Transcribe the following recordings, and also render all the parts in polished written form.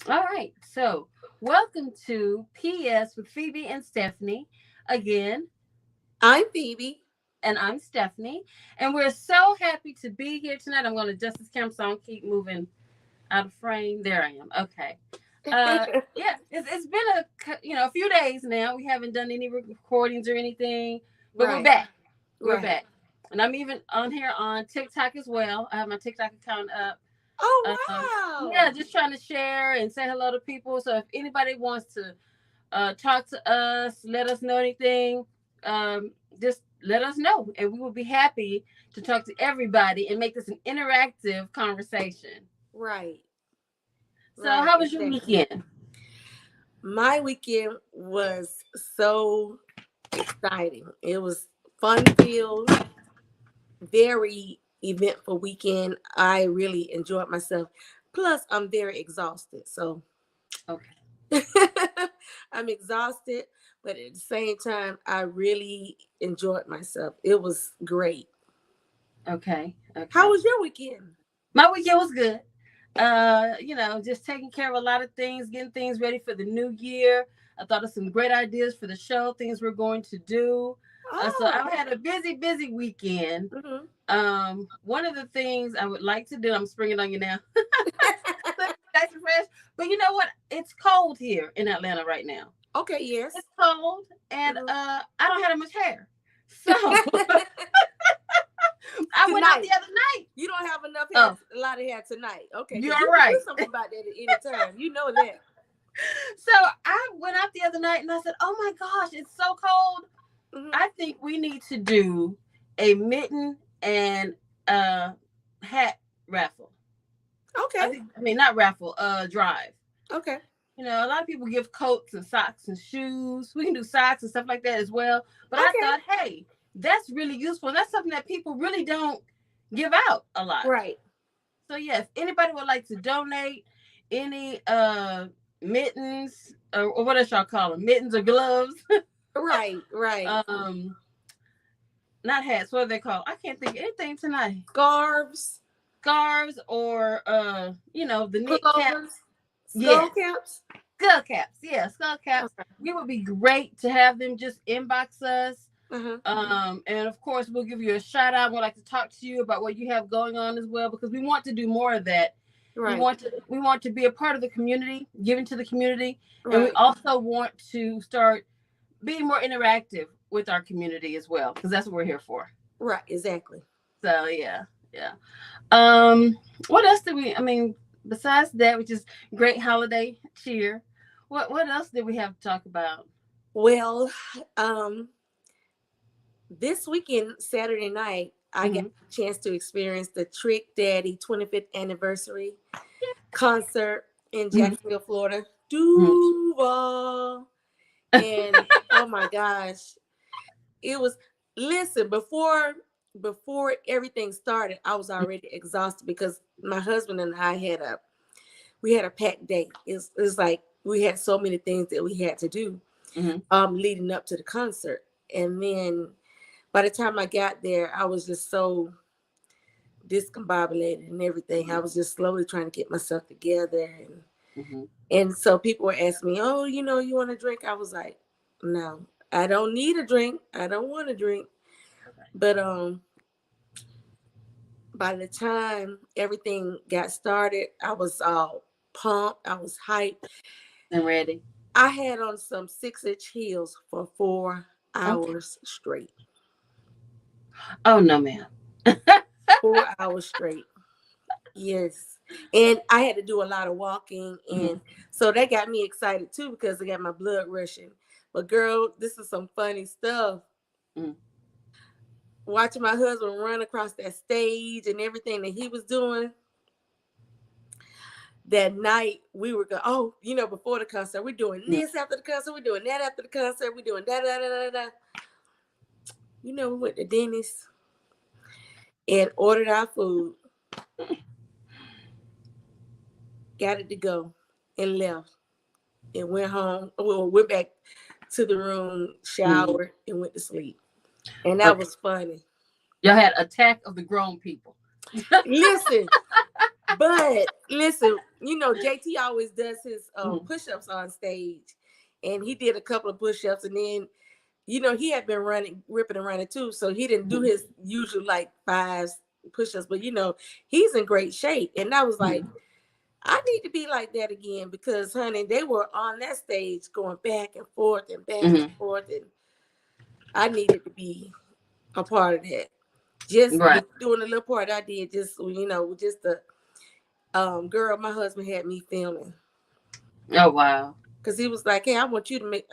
All right. So, welcome to PS with Phoebe and Stephanie. Again, I'm Phoebe. and I'm Stephanie. And we're so happy to be here tonight. I'm going to adjust this camera so I don't keep moving out of frame. There I am. Okay. Uh, yeah, it's been a few days now. We haven't done any recordings or anything, but we're Right, back. We're right. back. And I'm even on here on TikTok as well. I have my TikTok account up. Yeah, Oh, just trying to share and say hello to people. So if anybody wants to talk to us, let us know anything, just let us know, and we will be happy to talk to everybody and make this an interactive conversation. wow. Right, So, right. how was your Exactly. weekend? My weekend was so exciting. It was fun filled, very eventful weekend. I really enjoyed myself. Plus, I'm very exhausted. So Okay, I'm exhausted, but at the same time, I really enjoyed myself. It was great. okay, How okay. was your weekend? My weekend was good. Just taking care of a lot of things, getting things ready for the new year. I thought of some great ideas for the show, things we're going to do. So Oh, I've had a busy weekend. mhm. One of the things I would like to do, I'm springing on you now. Nice and fresh. But you know what? It's cold here in Atlanta right now. Okay, yes. It's cold, and Mhm. I don't have that much hair. So I went out Tonight, the other night. you don't have enough hair, Oh, a lot of hair tonight. Okay, because you're you can do right. something about that at any time. You know that. So I went out the other night and I said, "Oh my gosh, it's so cold. Hmm. I think we need to do a mitten and hat raffle. Okay, I mean not raffle, drive. okay. A lot of people give coats and socks and shoes. We can do socks and stuff like that as well. But I Okay. thought, hey, that's really useful. That's something that people really don't give out a lot. Right. So yeah, if anybody would like to donate any mittens or what else y'all call them, mittens or gloves, Right. Right. um, not hats. What are they called? I can't think of anything tonight. Scarves, Scarves or the knit caps. pullovers, skull Yes, caps. skull caps. Yeah, skull caps. Okay. It would be great to have them just inbox us. Uh-huh. And of course, we'll give you a shout out. We'd like to talk to you about what you have going on as well, because we want to do more of that. Right. We want to be a part of the community, giving to the community, and we Right. also want to start being more interactive with our community as well, because that's what we're here for. Right. Exactly. So yeah, yeah. Um, what else did we? I mean, besides that, which is great holiday cheer. What else did we have to talk about? Well, um, this weekend, Saturday night, I got Hmm. a chance to experience the Trick Daddy 25th anniversary concert in Hmm. Jacksonville, Florida. Hmm. Duval. And oh my gosh, it was listen, before everything started, I was already exhausted because my husband and I had a packed day. It's like we had so many things that we had to do Hmm. leading up to the concert. And then by the time I got there, I was just so discombobulated and everything. I was just slowly trying to get myself together, Hmm. and so people were asking me, "Oh, you want a drink?" I was like, "No, I don't need a drink. I don't want a drink." But by the time everything got started, I was all pumped. I was hyped. And ready. I had on some 6-inch heels for four Okay. hours straight. Oh no, ma'am. 4 hours straight. Yes. And I had to do a lot of walking. Hmm. And so that got me excited too because I got my blood rushing. But girl, this is some funny stuff. Hmm. Watching my husband run across that stage and everything that he was doing that night, we were going, oh, before the concert, we're doing this after the concert, we're doing that after the concert, we're doing da da da da da. We went to Denny's and ordered our food, got it to go, and left and went home. Well, went back to the room, Hmm. showered, and went to sleep. And that Okay. was funny. Y'all had Attack of the Grown People. Listen, but listen, you know, JT always does his Mhm. push-ups on stage, and he did a couple of push-ups, and then, you know, he had been ripping and running too, so he didn't do Mhm. his usual like 5 push-ups, but you know, he's in great shape, and I was like, Mhm. I need to be like that again because, honey, they were on that stage going back and forth and back and Mhm. forth, and I needed to be a part of that. Just Right. with doing the little part I did, just you know, just the girl, my husband had me filming Oh wow. because he was like, "Hey, I want you to make."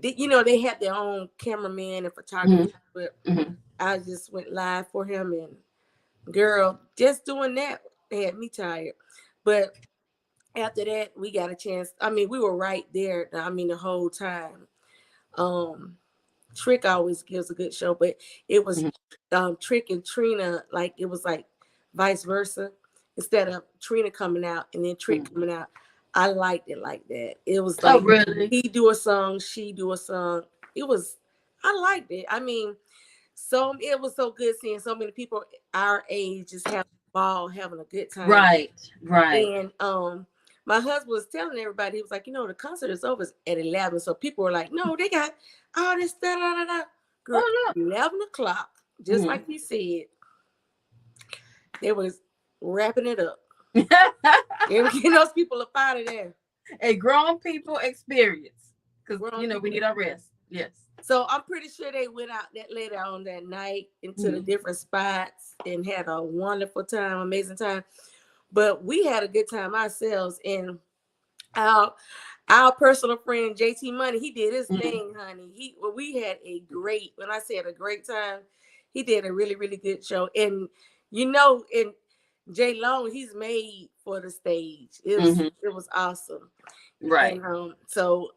You know, they had their own cameraman and photographer, Mhm. but Mhm. I just went live for him, and girl, just doing that had me tired. But after that, we got a chance. I mean, we were right there. I mean, the whole time. Um, Trick always gives a good show, but it was Mhm. Trick and Trina, like it was like vice versa. Instead of Trina coming out and then Trick Mhm. coming out, I liked it like that. It was Oh like really? he do a song, she do a song. It was, I liked it. I mean, so it was so good seeing so many people our age just have a ball, having a good time. Right. Right. And my husband was telling everybody, he was like, you know, the concert is over at 11. So people were like, no, they got all this da da da da. Girl, Oh look. 11 o'clock, just Mhm. like he said, they was wrapping it up. They were getting those people up out of there. A grown people experience, because Grown you know we people. need our rest. Yes. So I'm pretty sure they went out that later on that night into the Mhm. different spots and had a wonderful time, amazing time. But we had a good time ourselves. And our our personal friend JT Money, he did his Mhm. thing, honey. We had a great, when I said a great time, he did a really, really good show. And you know, and Jay Long, he's made for the stage. Mhm. It was awesome. Right. And so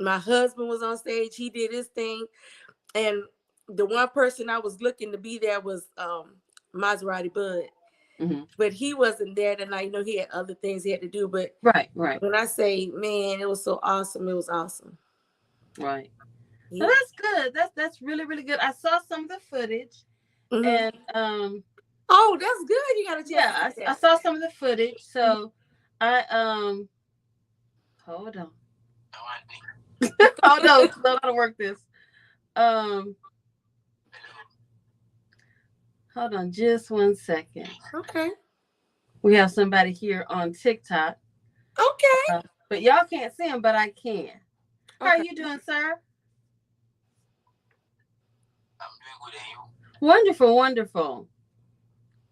my husband was on stage, he did his thing. And the one person I was looking to be there was Maserati Bud. Mhm. But he wasn't there tonight. You know, he had other things he had to do. But Right. Right. when I say, man, it was so awesome. It was awesome. Right. Well, Yeah. that's good. That's really really good. I saw some of the footage, Hmm. and Oh, that's good. You got a chance to yeah, see I that. saw some of the footage. Mhm. So I hold on. Hold on. Slow down to work this. Um, hold on just 1 second. Okay. We have somebody here on TikTok, Okay. but y'all can't see him, but I can. How are Okay. you doing, sir? I'm doing good, and you? Wonderful, wonderful.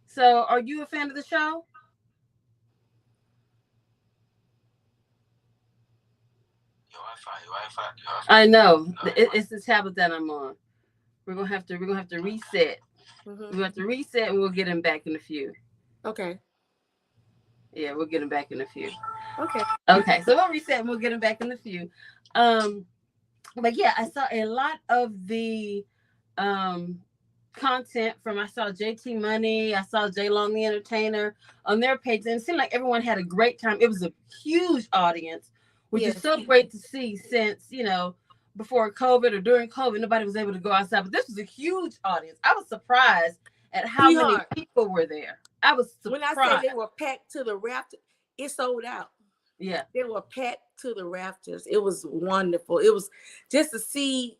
So, are you a fan of the show? Your Wi-Fi. I know. It's the tablet that I'm on. We're gonna have to reset. Hmm. We're gonna have to reset, and we'll get him back in a few. Okay. Yeah, we'll get him back in a few. Okay. Okay, so we'll reset, and we'll get him back in a few. Um, but yeah, I saw a lot of the um content from, I saw JT Money, I saw J Long the Entertainer on their page, and it seemed like everyone had a great time. It was a huge audience, which is Yes. so great to see, since before COVID or during COVID nobody was able to go outside. But this was a huge audience. I was surprised at how many Sweetheart, people were there. I was when I say surprised. they were packed to the rafters, it sold out. Yeah. They were packed to the rafters. It was wonderful. It was just to see.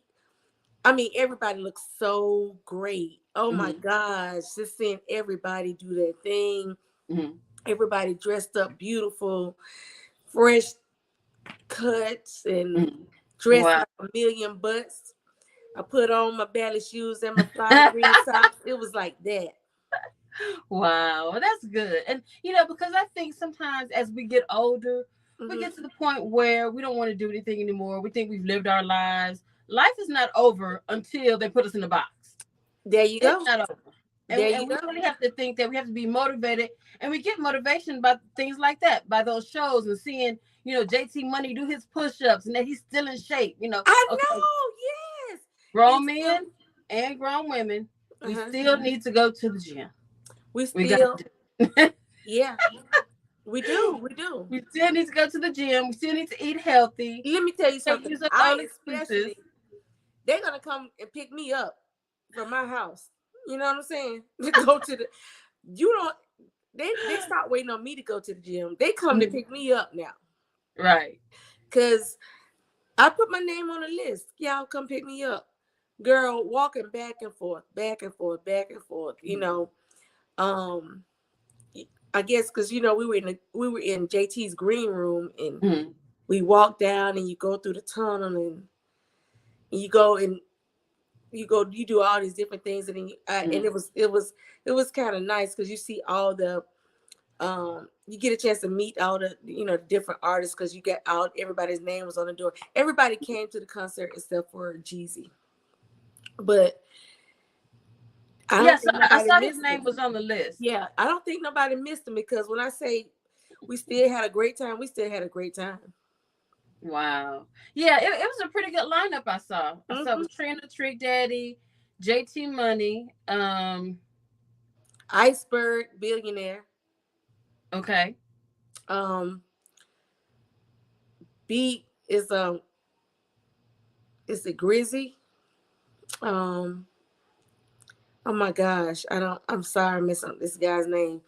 I mean, everybody looks so great. Oh my Hmm. gosh, just seeing everybody do their thing. Hmm. Everybody dressed up beautiful, fresh cuts, and Hmm. dressed Wow. like a million butts. I put on my ballet shoes and my fly green socks. It was like that. Wow, well, that's good. And because I think sometimes as we get older, we Hmm. get to the point where we don't want to do anything anymore. We think we've lived our lives. Life is not over until they put us in the box. There you It's go. not over. And, There you and we go. really have to think that we have to be motivated. And we get motivation by things like that, by those shows and seeing, JT Money do his push ups and that he's still in shape. I Okay, know. Yes. grown He's still. men and grown women, we Uh-huh. still need to go to the gym. We We got still. to do. Yeah. We do. We do. We still need to go to the gym. We still need to eat healthy. Let me tell you Can't something. use up all I excuses. especially, they're gonna come and pick me up from my house. You know what I'm saying? To go to the, you don't. they stopped waiting on me to go to the gym. They come to pick me up now. Right. Cause I put my name on the list. Y'all come pick me up. Girl, walking back and forth, back and forth, back and forth. You know, I guess because we were in JT's green room, and we walked down, and you go through the tunnel, and you do all these different things, and then and it was kind of nice because you see all the you get a chance to meet all the different artists because you get out everybody's name was on the door. Everybody came to the concert except for Jeezy, but I saw his name was on the list. Yeah, I don't think nobody missed him because when I say we still had a great time, we still had a great time. Wow. Yeah, it was a pretty good lineup I saw. I saw it was Trina, Trick Daddy, JT Money, Iceberg, Billionaire. Okay. Beat is a Grizzy. Oh my gosh, I'm sorry, I'm missing this guy's name.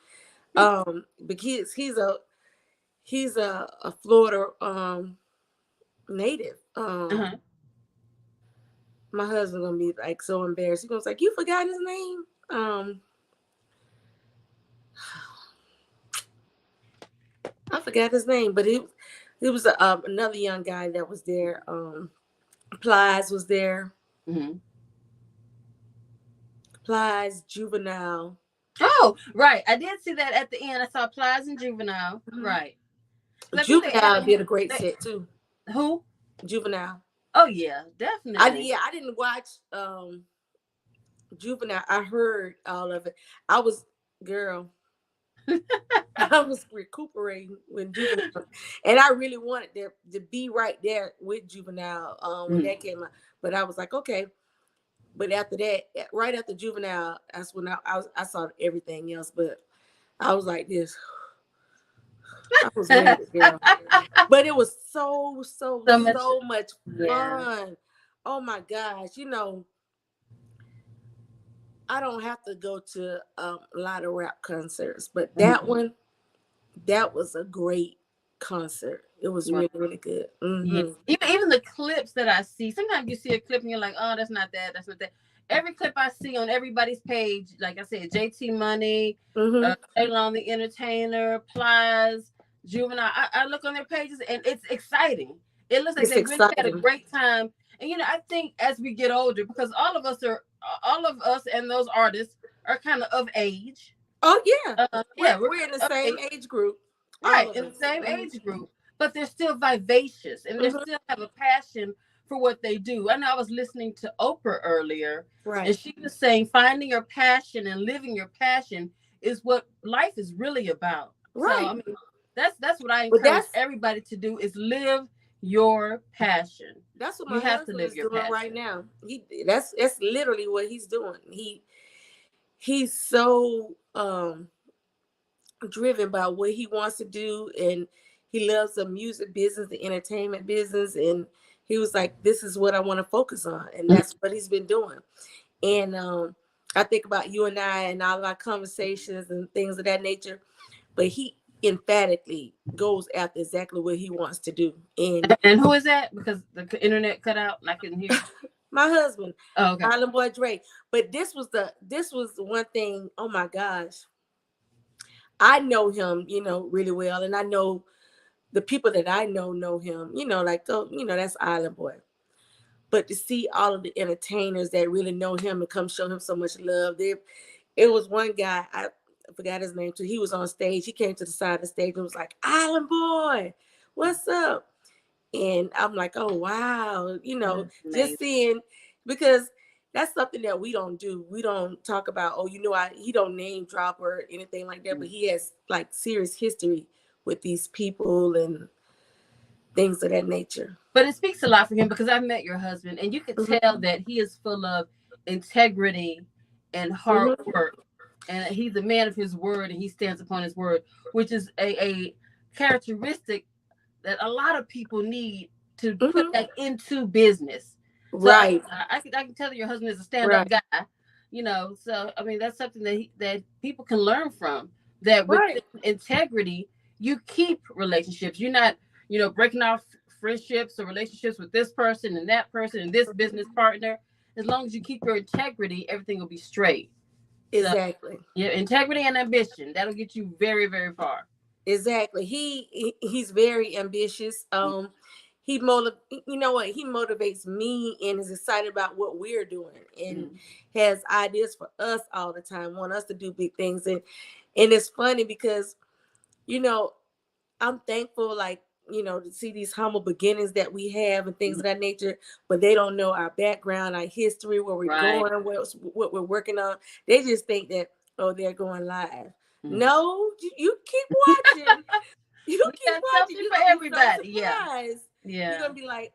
But he's a Florida native. My husband gonna be like so embarrassed. He goes like, "You forgot his name?" I forgot his name, but it was another young guy that was there. Plies was there. Plies, Juvenile. Oh, right. I did see that at the end. I saw Plies and Juvenile. Right. Juvenile did a great set too. Who? Juvenile. Oh yeah, definitely. I didn't watch Juvenile. I heard all of it. I was recuperating when Juvenile, and I really wanted to be right there with Juvenile when that came out. But I was like, okay. But after that, right after Juvenile, that's when I saw everything else. But I was like this. I was ready, girl. But it was so much fun. Yeah. Oh my gosh. I don't have to go to a lot of rap concerts, but that one, that was a great concert. It was really, really good. Yeah. Even the clips that I see, sometimes you see a clip and you're like, oh, that's not that. Every clip I see on everybody's page, like I said, JT Money, Taylor the Entertainer, Plies, Juvenile. I look on their pages and it's exciting. It looks like they really had a great time. And I think as we get older, because all of us and those artists are kind of age. Oh yeah, we're in the same age group, right? In the same age group, but they're still vivacious and they still have a passion for what they do. I know I was listening to Oprah earlier, right? And she was saying finding your passion and living your passion is what life is really about. Right. So, I mean, that's what I encourage everybody to do is live your passion. That's what my husband is doing right now. That's literally what he's doing. He's so driven by what he wants to do, and he loves the music business, the entertainment business, and he was like, this is what I want to focus on, and that's what he's been doing. And I think about you and I and all of our conversations and things of that nature, but he emphatically goes after exactly what he wants to do. And who is that? Because the internet cut out and I couldn't hear. My husband, Island Boy Dre. But this was one thing. Oh my gosh, I know him, really well, and I know the people that I know him. That's Island Boy. But to see all of the entertainers that really know him and come show him so much love, it was one guy. I forgot his name too. He was on stage. He came to the side of the stage and was like, "Island Boy, what's up?" And I'm like, "Oh wow," just seeing, because that's something that we don't do. We don't talk about, he don't name drop or anything like that, but he has like serious history with these people and things of that nature. But it speaks a lot for him because I've met your husband and you can tell that he is full of integrity and hard work. And he's a man of his word and he stands upon his word, which is a characteristic that a lot of people need to put that into business. So right. I can tell that your husband is a stand-up guy, So I mean that's something that people can learn from. that with Right. integrity, you keep relationships. You're not, breaking off friendships or relationships with this person and that person and this business partner. As long as you keep your integrity, everything will be straight. So, Exactly. yeah, integrity and ambition, that'll get you very, very far. Exactly. He's very ambitious. You know what? He motivates me and is excited about what we're doing and Mm-hmm. has ideas for us all the time. Want us to do big things, and it's funny because you know I'm thankful, like, to see these humble beginnings that we have and things of that nature, but they don't know our background, our history, where we're Right. going, what we're working on. They just think that, oh, they're going live. Mm-hmm. No, you keep watching. You We keep got watching. something You're for gonna be so everybody. Yeah. surprised. You're Yeah. gonna be like,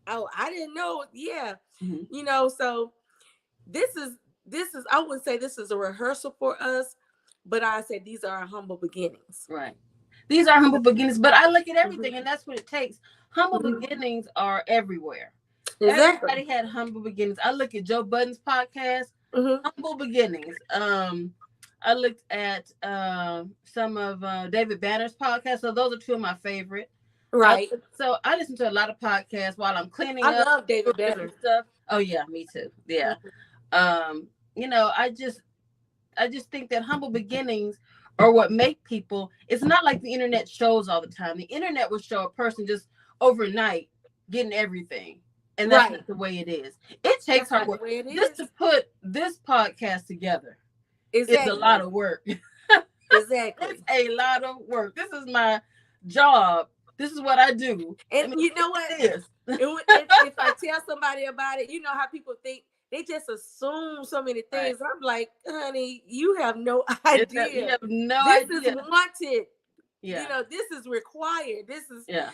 oh, I didn't know. Yeah. Mm-hmm. So this is I wouldn't say this is a rehearsal for us, but I said these are our humble beginnings. Right. These are humble beginnings, but I look at Mhm. everything, and that's what it takes. Humble Mhm. beginnings are everywhere. Exactly. Everybody had humble beginnings. I look at Joe Budden's podcast, Mhm. humble beginnings. I looked at some of David Banner's podcasts. So those are two of my favorite. Right. So I listen to a lot of podcasts while I'm cleaning I up, love doing David different Banner. stuff. Oh yeah, me too. Yeah. Mhm. Um, I just think that humble beginnings are what make people. It's not like the internet shows all the time. The internet will show a person just overnight getting everything, and that's Right. not the way it is. It takes That's hard not the work. way it Just is. to put this podcast together is a lot Exactly. of work. Exactly. It's a lot of work. This is my job. This is what I do. And I mean, you know what? it is. If I tell somebody about it, you know how people think they just assume so many Right. things. I'm like, honey, you have no You idea. have no This is idea. wanted. Yeah. This is required. This is Yeah.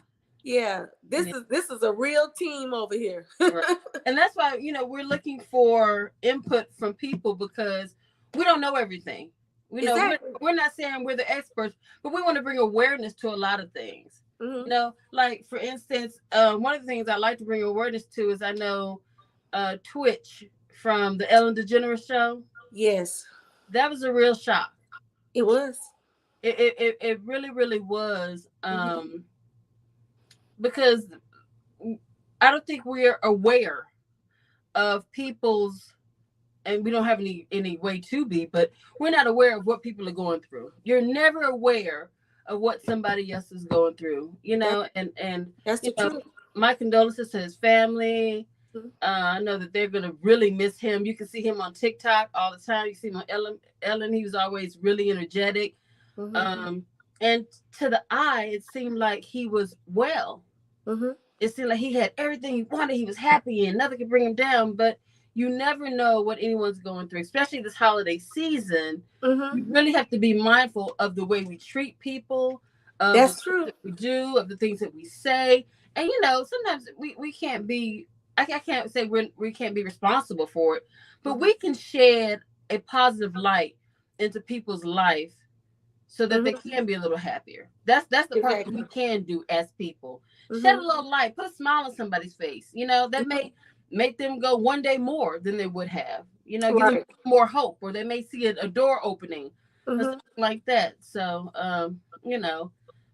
This Yeah. is a real team over here. Right. And that's why, we're looking for input from people because we don't know everything. Exactly. We're not saying we're the experts, but we want to bring awareness to a lot of things. Mhm. Like for instance, one of the things I like to bring awareness to is I know Twitch from the Ellen DeGeneres show. Yes, That was a real shock. it was. It really, really was. Mhm. Because I don't think we're aware of people's, and we don't have any way to be, but we're not aware of what people are going through. You're never aware of what somebody else is going through, and That's the truth. my condolences to his family. Mhm. I know that they're gonna really miss him. You can see him on TikTok all the time. You see him on Ellen. He was always really energetic. Mhm. And to the eye, it seemed like he was well. Mhm. It seemed like he had everything he wanted. He was happy and nothing could bring him down. But you never know what anyone's going through, especially this holiday season. We Mhm. really have to be mindful of the way we treat people, of the That's things true. that we do, of the things that we say. And sometimes we can't be. I can't say we can't be responsible for it, but Mhm. we can shed a positive light into people's life so that they Mhm. can be a little happier. That's the part that we Exactly. can do as people. Shed a Mhm. little light, put a smile on somebody's face. That Mhm. may make them go one day more than they would have. Give them Right. more hope, or they may see a door opening or Mhm. something like that. So,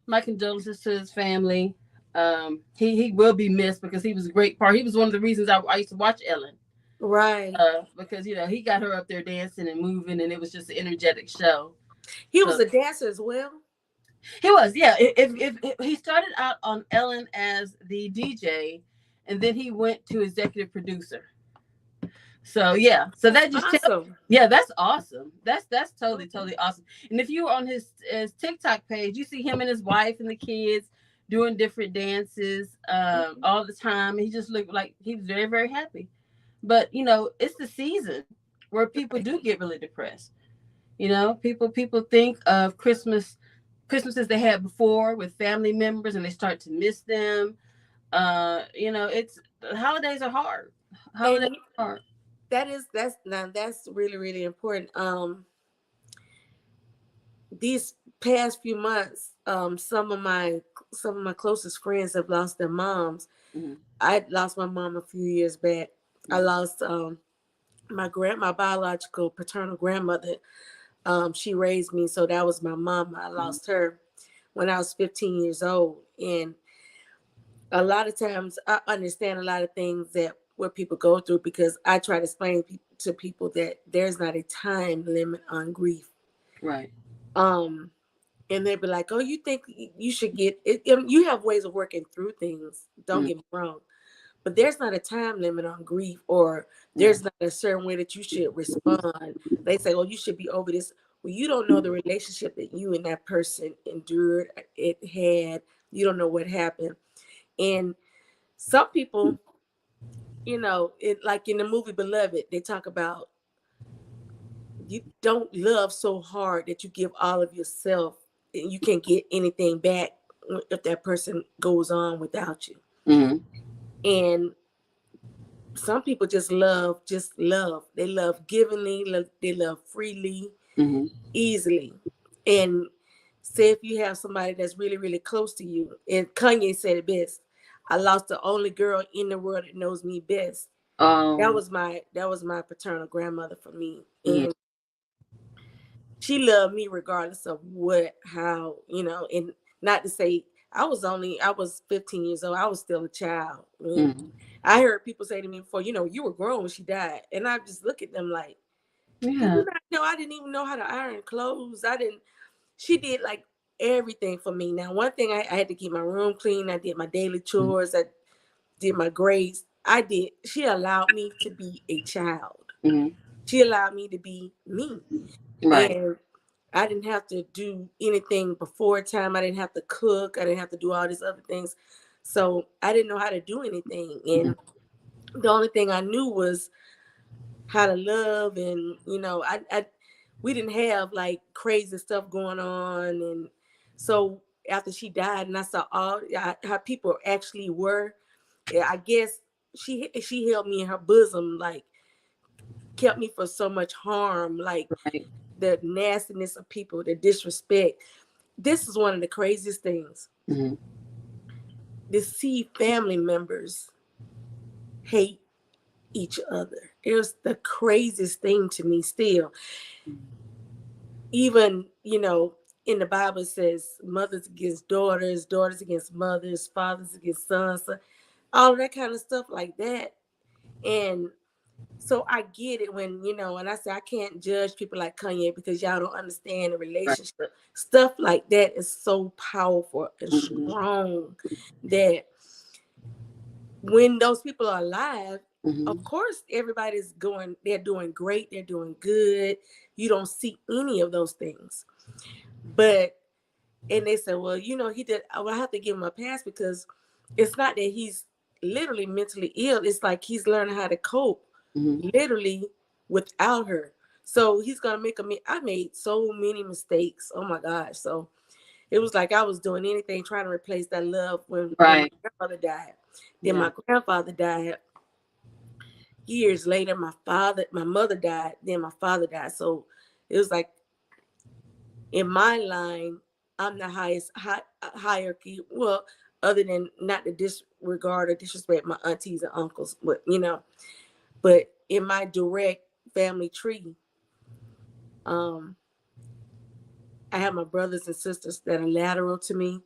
my condolences to his family. He will be missed because he was a great part. He was one of the reasons I used to watch Ellen. Right. Because he got her up there dancing and moving, and it was just an energetic show. He So was a dancer as well. he was, yeah. If he started out on Ellen as the DJ, and then he went to executive producer. So yeah, so That's that just awesome. yeah, that's awesome. That's totally awesome. And if you were on his TikTok page, you see him and his wife and the kids doing different dances Mhm. all the time. He just looked like he was very, very happy. But it's the season where people do get really depressed. People think of Christmases they had before with family members, and they start to miss them. It's holidays are hard. Holidays And are hard. that's really really important. These past few months, some of my closest friends have lost their moms. Mm-hmm. I lost my mom a few years back. I Mm-hmm. lost my biological paternal grandmother She raised me, so that was my mom. I lost her when I was 15 years old, and a lot of times I understand a lot of things that what people go through, because I try to explain to people that there's not a time limit on grief. Right. And they'd be like, "Oh, you think you should get it?" You have ways of working through things. Don't get me wrong, but there's not a time limit on grief, or there's not a certain way that you should respond. They say, "Oh, you should be over this." Well, you don't know the relationship that you and that person endured. It had. You don't know what happened, and some people, it like in the movie Beloved, they talk about you don't love so hard that you give all of yourself and you can't get anything back if that person goes on without you. Mm-hmm. And some people just love. They love givingly, they love freely, easily. And say if you have somebody that's really, really close to you, and Kanye said it best, "I lost the only girl in the world that knows me best." That was my paternal grandmother for me. And she loved me regardless of how, and not to say I was 15 years old. I was still a child. I heard people say to me before, "You were grown when she died." And I just look at them like, "Did you not know I didn't even know how to iron clothes? She did like everything for me." Now, one thing, I had to keep my room clean. I did my daily chores. I did my grades. She allowed me to be a child. She allowed me to be me. Right. And I didn't have to do anything before time. I didn't have to cook. I didn't have to do all these other things. So I didn't know how to do anything. And the only thing I knew was how to love. And, we didn't have like crazy stuff going on. And so after she died and I saw how people actually were, I guess she held me in her bosom, like kept me from so much harm, like the nastiness of people, the disrespect. This is one of the craziest things. To see family members hate each other. It was the craziest thing to me still. Even, in the Bible it says mothers against daughters, daughters against mothers, fathers against sons, all of that kind of stuff like that. And so I get it when, and I say I can't judge people like Kanye because y'all don't understand the relationship. Right. Stuff like that is so powerful and strong that when those people are alive, of course, everybody's they're doing great, they're doing good. You don't see any of those things. And they say, well, he did, I have to give him a pass because it's not that he's literally mentally ill. It's like he's learning how to cope literally without her. So he's going to make I made so many mistakes. Oh my gosh. So it was like I was doing anything trying to replace that love when my grandmother died. Then my grandfather died. Years later, my mother died. Then my father died. So it was like in my line, I'm the highest hierarchy. Well, other than not to disregard or disrespect my aunties and uncles, but but in my direct family tree, I have my brothers and sisters that are lateral to me,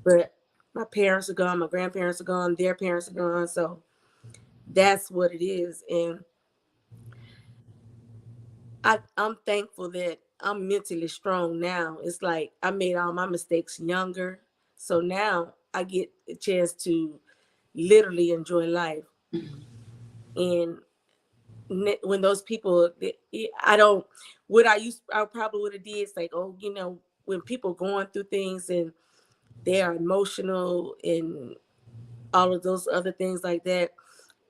but my parents are gone, my grandparents are gone, their parents are gone. So that's what it is. And I'm thankful that I'm mentally strong now. It's like I made all my mistakes younger. So now I get a chance to literally enjoy life. And when those people, I probably would have did like, oh, when people going through things and they are emotional and all of those other things like that,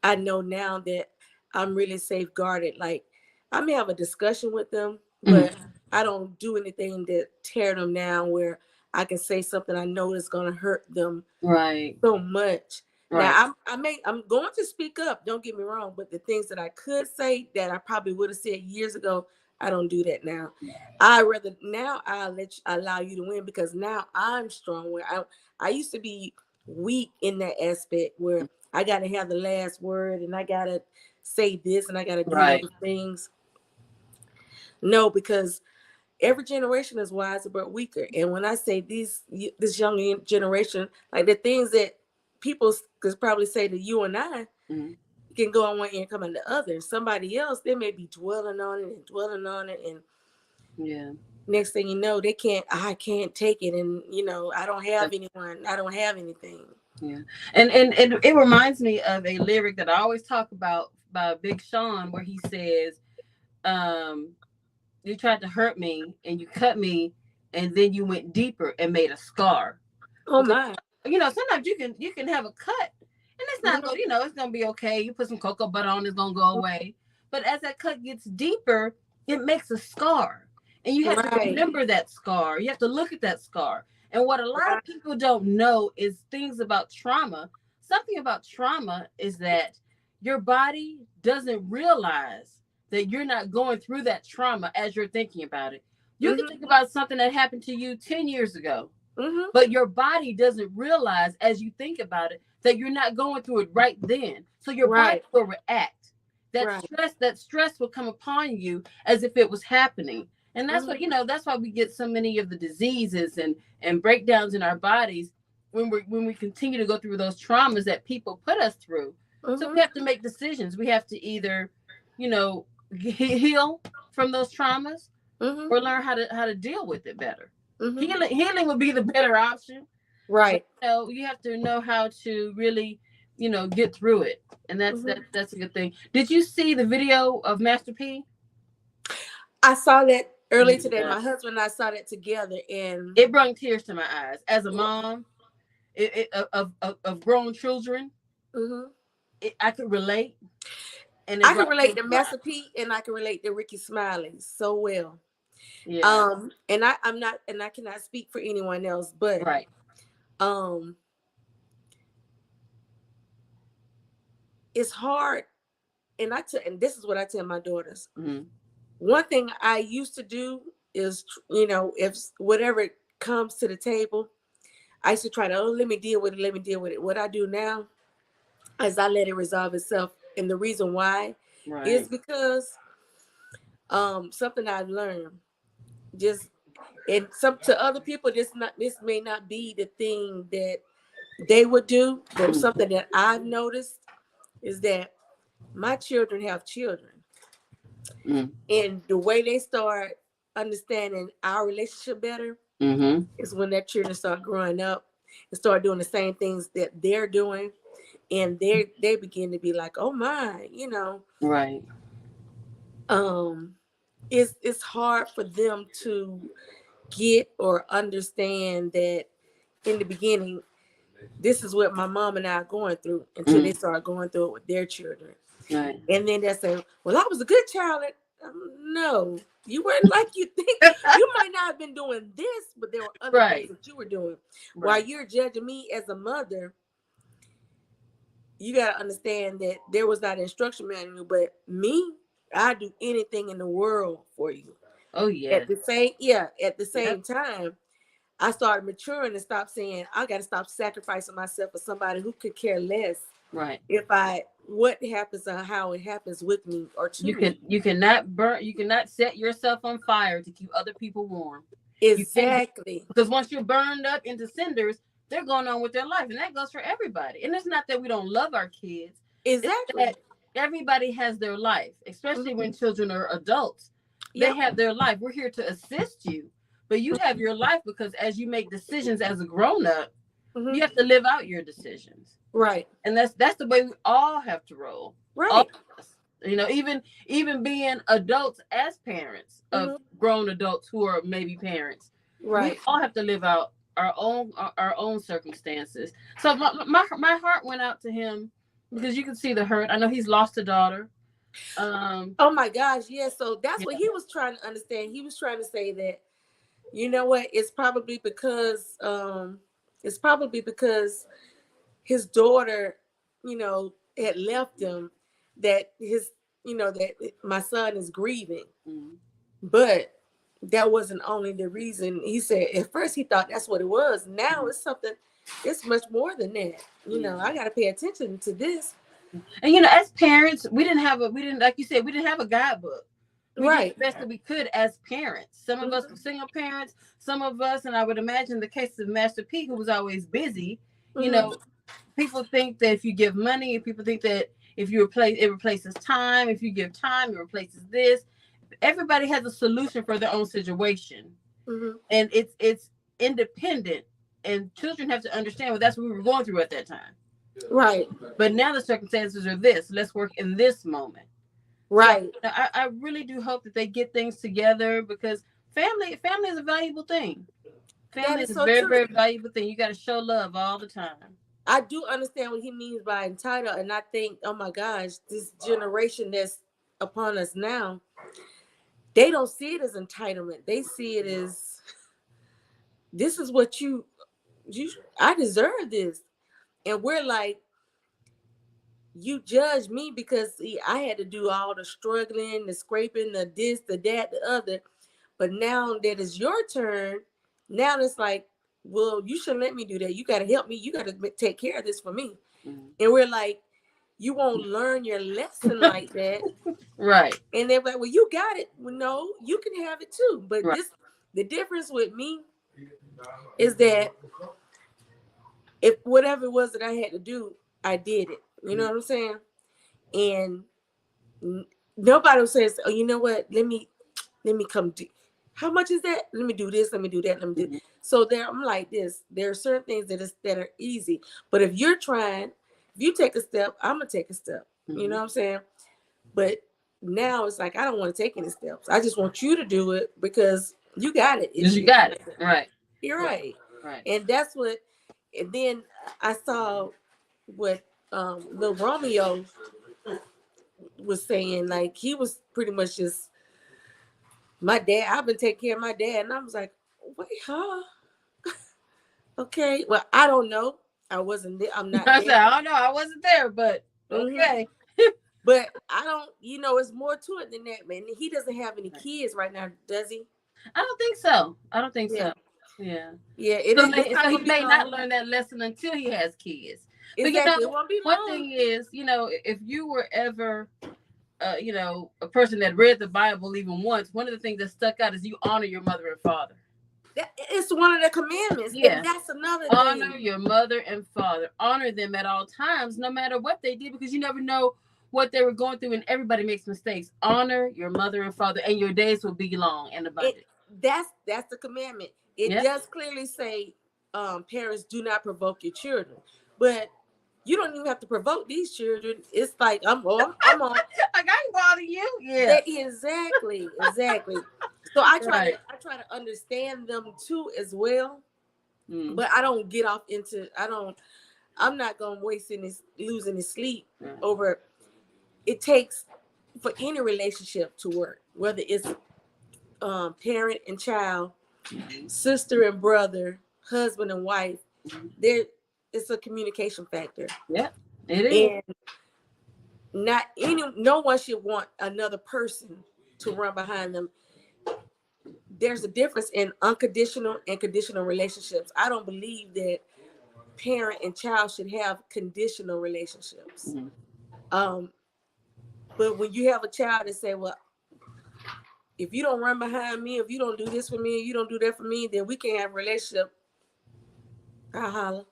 I know now that I'm really safeguarded. Like I may have a discussion with them, but I don't do anything to tear them down where I can say something I know is going to hurt them so much. Right. Now I'm going to speak up. Don't get me wrong, but the things that I could say that I probably would have said years ago, I don't do that now. I'll allow you to win because now I'm strong. Where I used to be weak in that aspect where I got to have the last word and I got to say this and I got to do those things. No, because every generation is wiser but weaker. And when I say this young generation, like the things that people could probably say to you and I can go on one ear and come on the other. Somebody else, they may be dwelling on it and dwelling on it, and next thing you know, I can't take it, and I don't have anyone, I don't have anything. Yeah. And it reminds me of a lyric that I always talk about by Big Sean, where he says, you tried to hurt me and you cut me, and then you went deeper and made a scar. Oh my. Sometimes you can have a cut and it's not going, it's going to be okay. You put some cocoa butter on, it's going to go away. But as that cut gets deeper, it makes a scar. And you have to remember that scar. You have to look at that scar. And what a lot of people don't know is things about trauma. Something about trauma is that your body doesn't realize that you're not going through that trauma as you're thinking about it. You can think about something that happened to you 10 years ago, but your body doesn't realize as you think about it that you're not going through it right then. So your body will react. That stress will come upon you as if it was happening. And that's what, that's why we get so many of the diseases and breakdowns in our bodies when we continue to go through those traumas that people put us through. So we have to make decisions. We have to either, heal from those traumas or learn how to deal with it better. Healing would be the better option. Right. But, you have to know how to really, get through it. And that's a good thing. Did you see the video of Master P? I saw that early today. My husband and I saw that together, and it brought tears to my eyes. As a mom of grown children, I could relate. And I can relate to Master P, and I can relate to Ricky Smiley so well. Yeah. And I cannot speak for anyone else, but it's hard. And and this is what I tell my daughters. One thing I used to do is, if whatever comes to the table, I used to try to, let me deal with it. What I do now is I let it resolve itself. And the reason why is because something I've learned, to other people, this may not be the thing that they would do, but something that I've noticed is that my children have children. And the way they start understanding our relationship better is when their children start growing up and start doing the same things that they're doing. And they begin to be like, oh my, Right. It's hard for them to get or understand that in the beginning, this is what my mom and I are going through until they start going through it with their children. Right. And then they say, well, I was a good child. No, you weren't like you think. You might not have been doing this, but there were other things that you were doing. While you're judging me as a mother, you got to understand that there was not an instruction manual, but me, I do anything in the world for you. Oh, yeah. At the same time, I started maturing and stopped saying, I got to stop sacrificing myself for somebody who could care less. Right. What happens or how it happens with me or to me. You cannot set yourself on fire to keep other people warm. Exactly. Because once you're burned up into cinders, they're going on with their life. And that goes for everybody. And it's not that we don't love our kids. Exactly. It's that everybody has their life, especially when children are adults. They have their life. We're here to assist you. But you have your life because as you make decisions as a grown-up, you have to live out your decisions. Right. And that's the way we all have to roll. Right. All of us. Even being adults as parents of grown adults who are maybe parents. Right. We all have to live out our own circumstances. So my heart went out to him because you can see the hurt. I know he's lost a daughter. Oh my gosh, yeah. So that's what he was trying to understand. He was trying to say that, you know what, it's probably because his daughter, had left him, that that my son is grieving. But that wasn't only the reason. He said at first he thought that's what it was. Now it's much more than that. I got to pay attention to this. And as parents, we didn't like you said, we didn't have a guidebook. We did Right. the best that we could as parents. Some of us Mhm. were single parents, some of us, and I would imagine the case of Master P, who was always busy. You Mhm. know, people think that if you give money, if people think that if you replace it replaces time, if you give time, it replaces this. Everybody has a solution for their own situation, Mhm. and it's independent. And children have to understand, well, that's what we were going through at that time. Right. But now the circumstances are this. Let's work in this moment. So Right. I really do hope that they get things together, because family is a valuable thing. That Family is is a so very, true. very valuable thing. You got to show love all the time. I do understand what he means by entitled, and I think, oh my gosh, this generation that's upon us now, they don't see it as entitlement. They see it as, this is what you I deserve this. And we're like, you judge me because see, I had to do all the struggling, the scraping, the this, the that, the other. But now that it's your turn, now it's like, well, you shouldn't let me do that. You got to help me. You got to take care of this for me. Mhm. And we're like, you won't learn your lesson like that. Right, And they're like, well, you got it. Well, no, you can have it too. But right. the difference with me is that if whatever it was that I had to do, I did it. You know what I'm saying? And nobody says, oh, you know what? Let me come do. How much is that? Let me do this. Let me do that. Let me do. Mhm. So there, I'm like this. There are certain things that are easy. But if you're trying, if you take a step, I'm gonna take a step. You know what I'm saying? But now it's like I don't want to take any steps. I just want you to do it because you got it. You got it. Right. You're right. Right. And that's what. And then I saw what Lil Romeo was saying. Like he was pretty much just my dad. I've been taking care of my dad, and I was like, wait, huh? Okay. Well, I don't know. I wasn't there. I'm not I there. said, I don't know, I wasn't there, but okay. But I don't. It's more to it than that, man. He doesn't have any kids right now, does he? I don't think so. I don't think Yeah. so. Yeah. Yeah. It So, is. It's not so he gonna be may not long. learn that lesson until he has kids. But Exactly. It won't be one long. thing is, if you were ever, a person that read the Bible even once, one of the things that stuck out is you honor your mother and father. It's one of the commandments, Yeah. and that's another Honor thing. your mother and father. Honor them at all times, no matter what they did, because you never know what they were going through, and everybody makes mistakes. Honor your mother and father, and your days will be long and abundant. That's the commandment. It Yeah. does clearly say, parents do not provoke your children, but you don't even have to provoke these children. It's like I'm on. Like, I can bother you. Yeah. Exactly. So Right. I try to understand them too as well, Mm. but I don't get off into. I'm not gonna waste losing his sleep over. It takes for any relationship to work, whether it's parent and child, sister and brother, husband and wife. There, it's a communication factor. Yeah, it is. And no one should want another person to run behind them. There's a difference in unconditional and conditional relationships. I don't believe that parent and child should have conditional relationships. Mm-hmm. But when you have a child that say, well, if you don't run behind me, if you don't do this for me, you don't do that for me, then we can't have a relationship. I holler.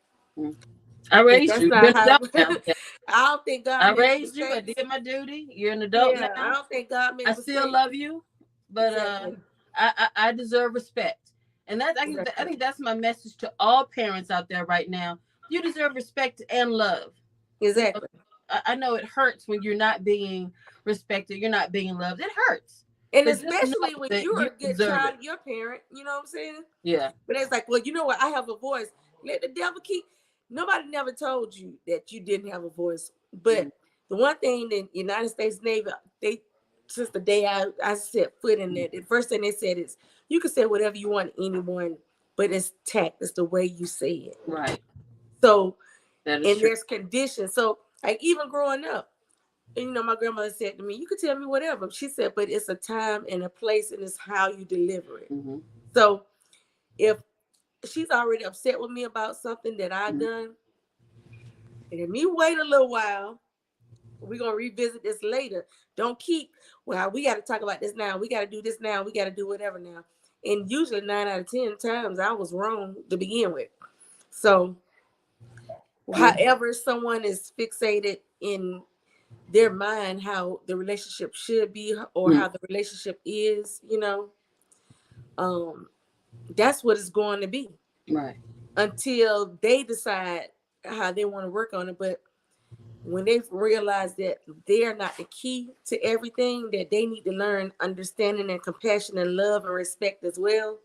I raised That's you. You're not an how. adult now. Okay. I don't think God I makes raised you. I mistakes. did my duty. You're an adult Yeah, I now. don't think God makes I mistakes. still love you, but Exactly. I deserve respect, and I think that's my message to all parents out there right now. You deserve respect and love. Exactly. I know it hurts when you're not being respected, you're not being loved. It hurts. And But just know especially when that you're you a good deserve child it. of your parent, you know what I'm saying? Yeah. But it's like, well, you know what? I have a voice. Let the devil keep. Nobody never told you that you didn't have a voice. But the one thing the United States Navy, since the day I set foot in there, the first thing they said is, you can say whatever you want to anyone, but it's tact. It's the way you say it. Right. So, That is and true. there's conditions. So, like even growing up, and, my grandmother said to me, you could tell me whatever. She said, but it's a time and a place, and it's how you deliver it. Mm-hmm. So if she's already upset with me about something that I've done, and if me wait a little while, We're gonna revisit this later. Don't keep, well, we got to talk about this now. We got to do this now. We got to do whatever now. And usually 9 out of 10 times I was wrong to begin with. So however someone is fixated in their mind how the relationship should be or how the relationship is, that's what it's going to be. Right. Until they decide how they want to work on it. But when they realize that they're not the key to everything, that they need to learn understanding and compassion and love and respect as well,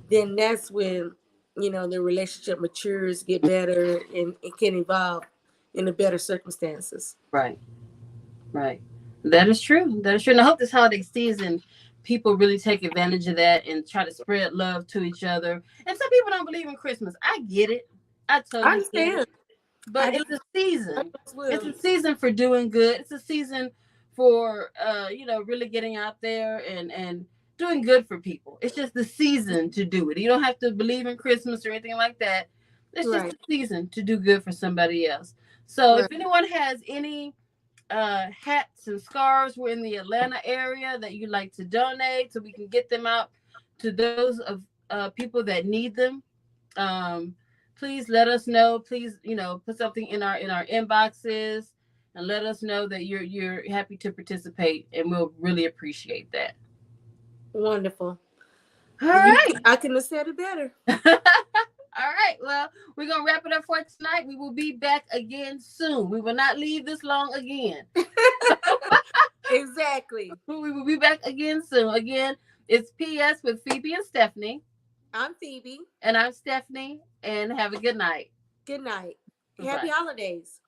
then that's when, the relationship matures, get better, and it can evolve in the better circumstances. Right. Right. That is true. That is true. And I hope this holiday season, people really take advantage of that and try to spread love to each other. And some people don't believe in Christmas. I get it. I totally get it. But it's a season. It's a season for doing good. It's a season for really getting out there and doing good for people. It's just the season to do it. You don't have to believe in Christmas or anything like that. It's just a season to do good for somebody else. So if anyone has any hats and scarves, we're in the Atlanta area, that you'd like to donate so we can get them out to those of people that need them, please let us know. Please, put something in our inboxes and let us know that you're happy to participate, and we'll really appreciate that. Wonderful. All right. I couldn't have said it better. All right. Well, we're going to wrap it up for tonight. We will be back again soon. We will not leave this long again. Exactly. We will be back again soon. Again, it's PS with Phoebe and Stephanie. I'm Phoebe. And I'm Stephanie. And have a good night. Good night. Happy holidays.